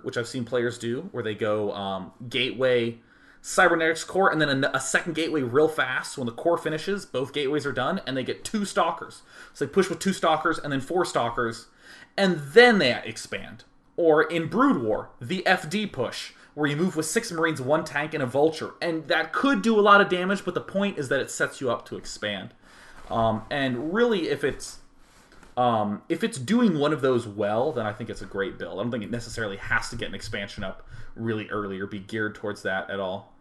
which I've seen players do, where they go gateway, Cybernetics Core, and then a second gateway real fast. When the core finishes, both gateways are done, and they get 2 stalkers. So they push with 2 stalkers and then 4 stalkers, and then they expand. Or in Brood War, the FD push, where you move with 6 Marines, 1 tank, and a Vulture. And that could do a lot of damage, but the point is that it sets you up to expand. And really, if it's doing one of those well, then I think it's a great build. I don't think it necessarily has to get an expansion up really early or be geared towards that at all.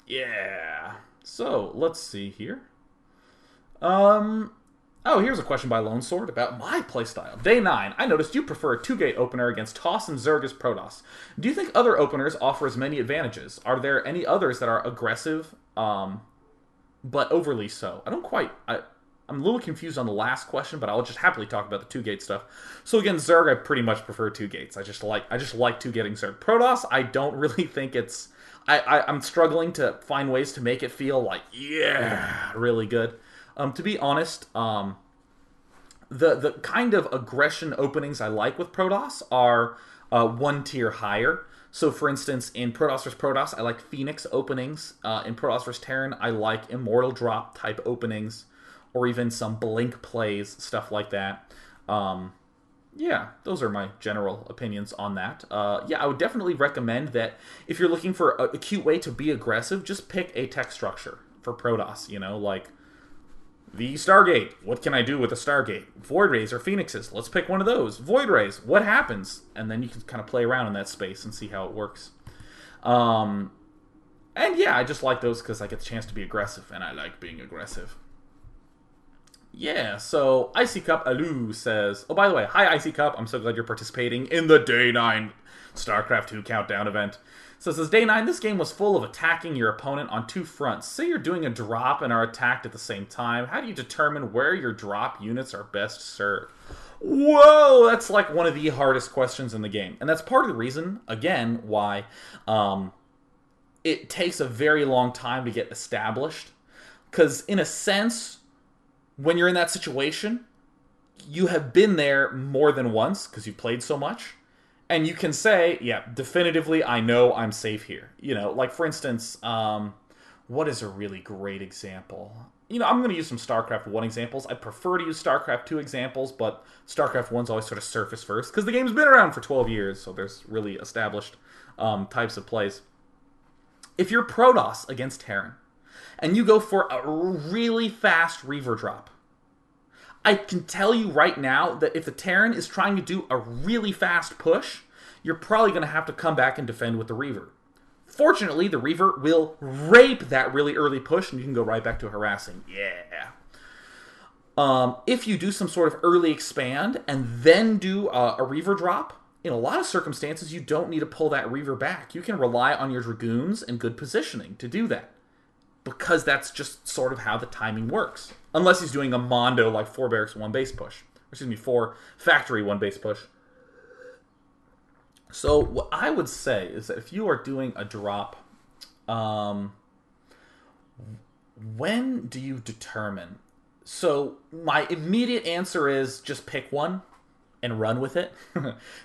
Yeah. So, let's see here. Oh, here's a question by Lone Sword about my playstyle. Day 9. I noticed you prefer a 2-gate opener against Toss and Zerg as Protoss. Do you think other openers offer as many advantages? Are there any others that are aggressive, but overly so? I'm a little confused on the last question, but I'll just happily talk about the 2-gate stuff. So again, Zerg, I pretty much prefer 2 gates. I just like 2-gating Zerg. Protoss, I don't really think it's... I'm struggling to find ways to make it feel like, yeah, really good. To be honest, the kind of aggression openings I like with Protoss are 1 tier higher. So, for instance, in Protoss vs. Protoss, I like Phoenix openings. In Protoss vs. Terran, I like Immortal drop type openings, or even some Blink plays, stuff like that. Yeah, those are my general opinions on that. Yeah, I would definitely recommend that if you're looking for a cute way to be aggressive, just pick a tech structure for Protoss, like the Stargate. What can I do with a Stargate? Void Rays or Phoenixes. Let's pick one of those. Void Rays. What happens? And then you can kind of play around in that space and see how it works. And yeah, I just like those because I get the chance to be aggressive, and I like being aggressive. Yeah, so Icy Cup Alu says, oh, by the way, hi Icy Cup, I'm so glad you're participating in the Day 9 Starcraft 2 Countdown event. So it says, Day 9, this game was full of attacking your opponent on 2 fronts. Say you're doing a drop and are attacked at the same time. How do you determine where your drop units are best served? Whoa, that's like one of the hardest questions in the game. And that's part of the reason, again, why it takes a very long time to get established. Because in a sense, when you're in that situation, you have been there more than once because you've played so much. And you can say, yeah, definitively, I know I'm safe here. Like, for instance, what is a really great example? I'm going to use some StarCraft 1 examples. I prefer to use StarCraft 2 examples, but StarCraft 1's always sort of surface first, because the game's been around for 12 years, so there's really established types of plays. If you're Protoss against Terran, and you go for a really fast Reaver drop, I can tell you right now that if the Terran is trying to do a really fast push, you're probably going to have to come back and defend with the Reaver. Fortunately, the Reaver will rape that really early push, and you can go right back to harassing. Yeah. If you do some sort of early expand and then do a Reaver drop, in a lot of circumstances, you don't need to pull that Reaver back. You can rely on your Dragoons and good positioning to do that, because that's just sort of how the timing works. Unless he's doing a Mondo like 4 Barracks 1 base push. 4 Factory 1 base push. So what I would say is that if you are doing a drop, when do you determine? So my immediate answer is just pick one and run with it.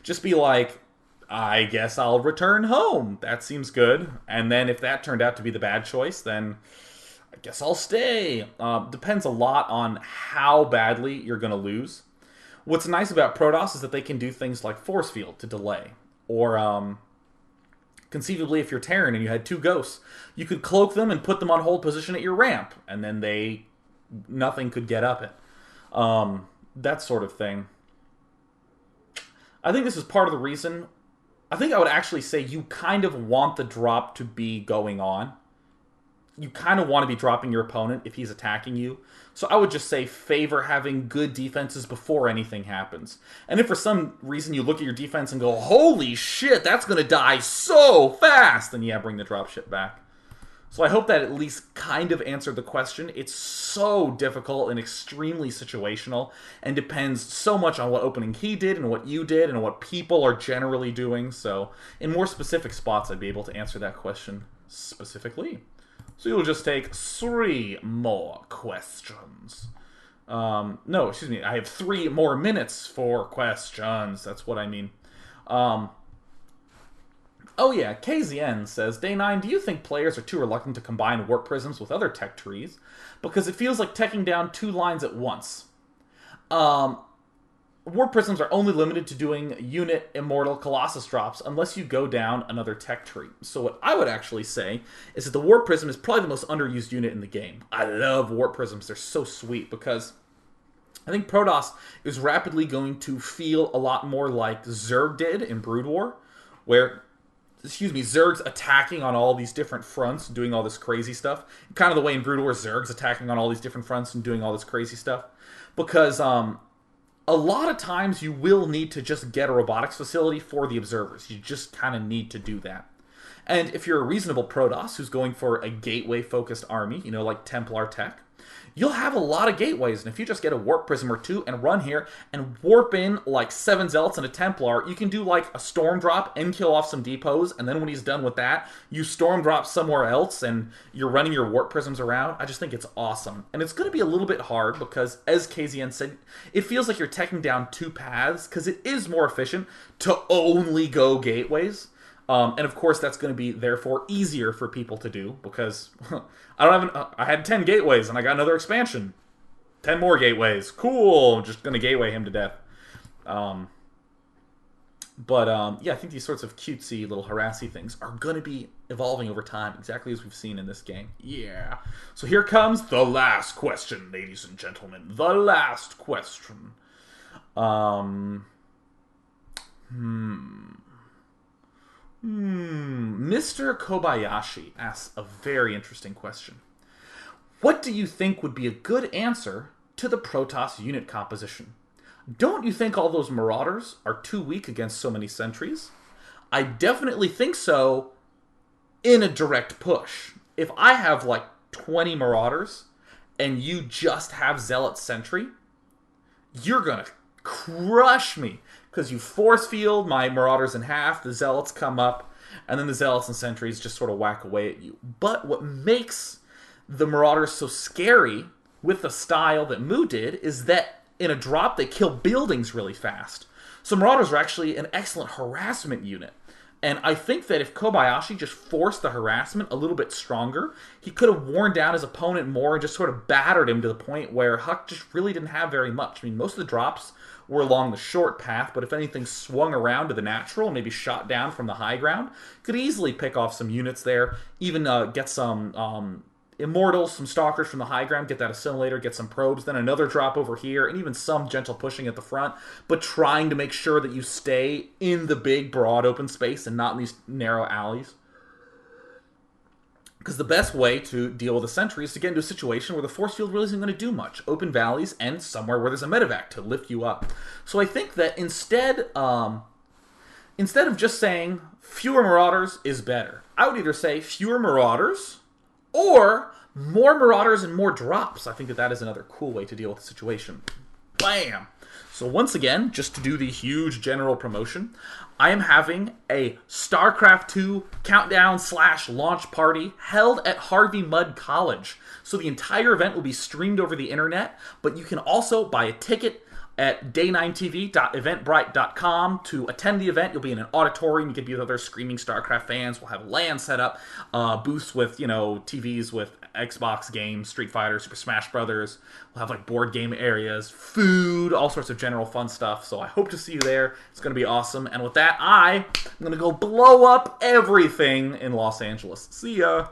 Just be like, I guess I'll return home. That seems good. And then if that turned out to be the bad choice, then I guess I'll stay. Depends a lot on how badly you're going to lose. What's nice about Protoss is that they can do things like Force Field to delay. Or conceivably, if you're Terran and you had 2 Ghosts, you could cloak them and put them on hold position at your ramp. And then nothing could get up it. That sort of thing. I think this is part of the reason. I think I would actually say you kind of want the drop to be going on. You kind of want to be dropping your opponent if he's attacking you. So I would just say favor having good defenses before anything happens. And if for some reason you look at your defense and go, holy shit, that's going to die so fast, then yeah, bring the dropship back. So I hope that at least kind of answered the question. It's so difficult and extremely situational, and depends so much on what opening he did and what you did and what people are generally doing. So in more specific spots, I'd be able to answer that question specifically. So you'll just take 3 more questions. No, excuse me. I have 3 more minutes for questions. That's what I mean. Oh yeah, KZN says, Day 9, do you think players are too reluctant to combine warp prisms with other tech trees? Because it feels like teching down 2 lines at once. Warp prisms are only limited to doing unit immortal colossus drops unless you go down another tech tree. So what I would actually say is that the warp prism is probably the most underused unit in the game. I love warp prisms. They're so sweet because I think Protoss is rapidly going to feel a lot more like Zerg did in Brood War, where Zerg's attacking on all these different fronts, doing all this crazy stuff. Kind of the way in Brood War, Zerg's attacking on all these different fronts and doing all this crazy stuff. Because a lot of times you will need to just get a robotics facility for the observers. You just kind of need to do that. And if you're a reasonable Protoss who's going for a gateway-focused army, like Templar tech, you'll have a lot of gateways. And if you just get a warp prism or 2 and run here and warp in like 7 Zealots and a Templar, you can do like a storm drop and kill off some depots. And then when he's done with that, you storm drop somewhere else and you're running your warp prisms around. I just think it's awesome. And it's going to be a little bit hard because, as KZN said, it feels like you're taking down 2 paths because it is more efficient to only go gateways. And of course, that's going to be, therefore, easier for people to do because I had 10 gateways and I got another expansion. 10 more gateways. Cool. I'm just going to gateway him to death. Yeah, I think these sorts of cutesy little harassy things are going to be evolving over time, exactly as we've seen in this game. Yeah. So here comes the last question, ladies and gentlemen. The last question. Mr. Kobayashi asks a very interesting question. What do you think would be a good answer to the Protoss unit composition? Don't you think all those Marauders are too weak against so many sentries? I definitely think so in a direct push. If I have like 20 Marauders and you just have Zealot sentry, you're gonna crush me. Because you force field my Marauders in half, the Zealots come up, and then the Zealots and Sentries just sort of whack away at you. But what makes the Marauders so scary with the style that Mu did is that in a drop they kill buildings really fast. So Marauders are actually an excellent harassment unit. And I think that if Kobayashi just forced the harassment a little bit stronger, he could have worn down his opponent more and just sort of battered him to the point where HuK just really didn't have very much. I mean, most of the drops were along the short path, but if anything swung around to the natural, maybe shot down from the high ground, could easily pick off some units there, even get some immortals, some stalkers from the high ground, get that assimilator, get some probes, then another drop over here, and even some gentle pushing at the front, but trying to make sure that you stay in the big, broad open space and not in these narrow alleys. Because the best way to deal with a sentry is to get into a situation where the force field really isn't going to do much. Open valleys and somewhere where there's a medevac to lift you up. So I think that instead of just saying fewer Marauders is better, I would either say fewer Marauders or more Marauders and more drops. I think that is another cool way to deal with the situation. Bam! So once again, just to do the huge general promotion, I am having a StarCraft 2 countdown/launch party held at Harvey Mudd College. So the entire event will be streamed over the internet, but you can also buy a ticket at day9tv.eventbrite.com to attend the event. You'll be in an auditorium. You can be with other screaming StarCraft fans. We'll have LAN set up, booths with, TVs with Xbox games, Street Fighter, Super Smash Brothers. We'll have like board game areas, food, all sorts of general fun stuff. So I hope to see you there. It's going to be awesome. And with that, I'm going to go blow up everything in Los Angeles. See ya.